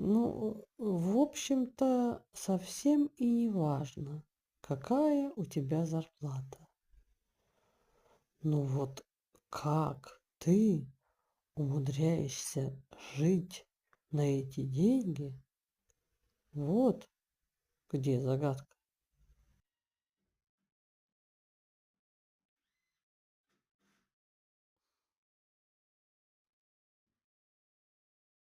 Ну, в общем-то, совсем и не важно, какая у тебя зарплата. Но вот как ты умудряешься жить на эти деньги, вот где загадка.